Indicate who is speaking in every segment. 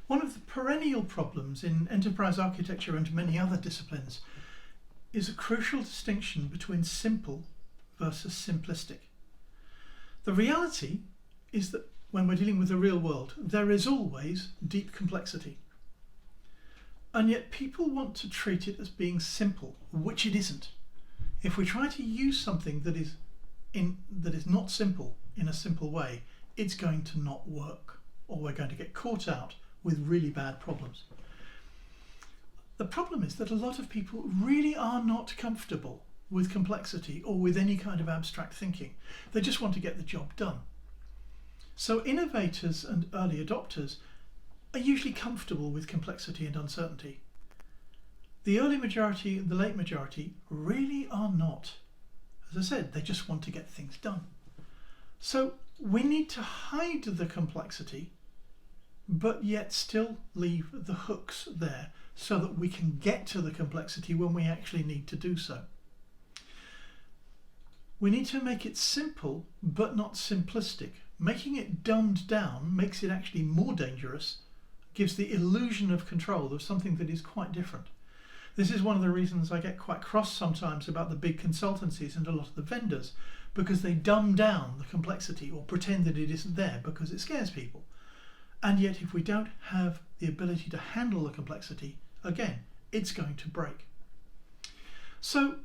Speaker 1: One of the perennial problems in enterprise architecture and many other disciplines is a crucial distinction between simple versus simplistic. The reality is that when we're dealing with the real world, there is always deep complexity. And yet people want to treat it as being simple, which it isn't. If we try to use something that is not simple in a simple way, it's going to not work, or we're going to get caught out with really bad problems. The problem is that a lot of people really are not comfortable with complexity or with any kind of abstract thinking. They just want to get the job done. So innovators and early adopters are usually comfortable with complexity and uncertainty. The early majority and the late majority really are not. As I said, they just want to get things done. So we need to hide the complexity, but yet still leave the hooks there so that we can get to the complexity when we actually need to do so. We need to make it simple, but not simplistic. Making it dumbed down makes it actually more dangerous, gives the illusion of control of something that is quite different. This is one of the reasons I get quite cross sometimes about the big consultancies and a lot of the vendors, because they dumb down the complexity or pretend that it isn't there because it scares people. And yet if we don't have the ability to handle the complexity, again, it's going to break. So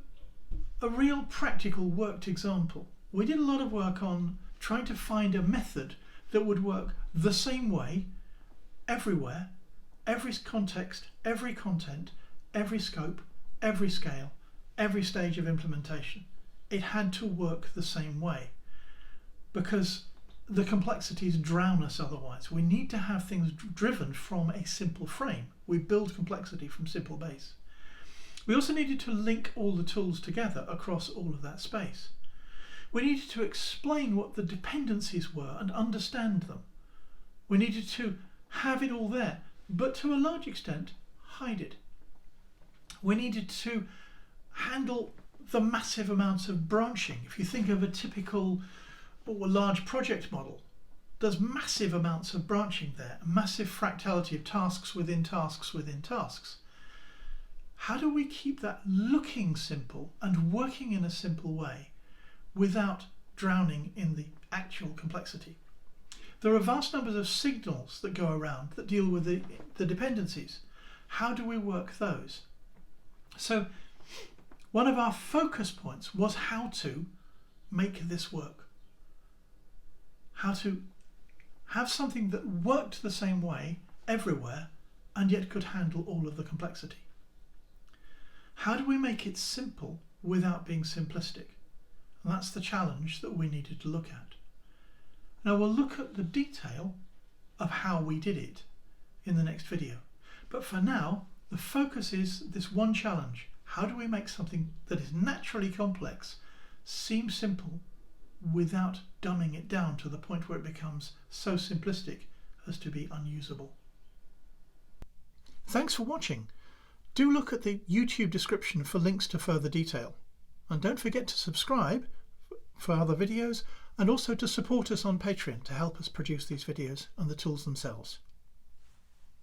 Speaker 1: a real practical worked example. We did a lot of work on trying to find a method that would work the same way everywhere, every context, every content, every scope, every scale, every stage of implementation. It had to work the same way because the complexities drown us otherwise. We need to have things driven from a simple frame. We build complexity from simple base. We also needed to link all the tools together across all of that space. We needed to explain what the dependencies were and understand them. We needed to have it all there, but to a large extent, hide it. We needed to handle the massive amounts of branching. If you think of a typical or a large project model, there's massive amounts of branching there, a massive fractality of tasks within tasks within tasks. How do we keep that looking simple and working in a simple way without drowning in the actual complexity? There are vast numbers of signals that go around that deal with the dependencies. How do we work those? So one of our focus points was how to make this work. How to have something that worked the same way everywhere and yet could handle all of the complexity. How do we make it simple without being simplistic? And that's the challenge that we needed to look at. Now we'll look at the detail of how we did it in the next video. But for now, the focus is this one challenge. How do we make something that is naturally complex seem simple without dumbing it down to the point where it becomes so simplistic as to be unusable? Thanks for watching. Do look at the YouTube description for links to further detail. And don't forget to subscribe for other videos and also to support us on Patreon to help us produce these videos and the tools themselves.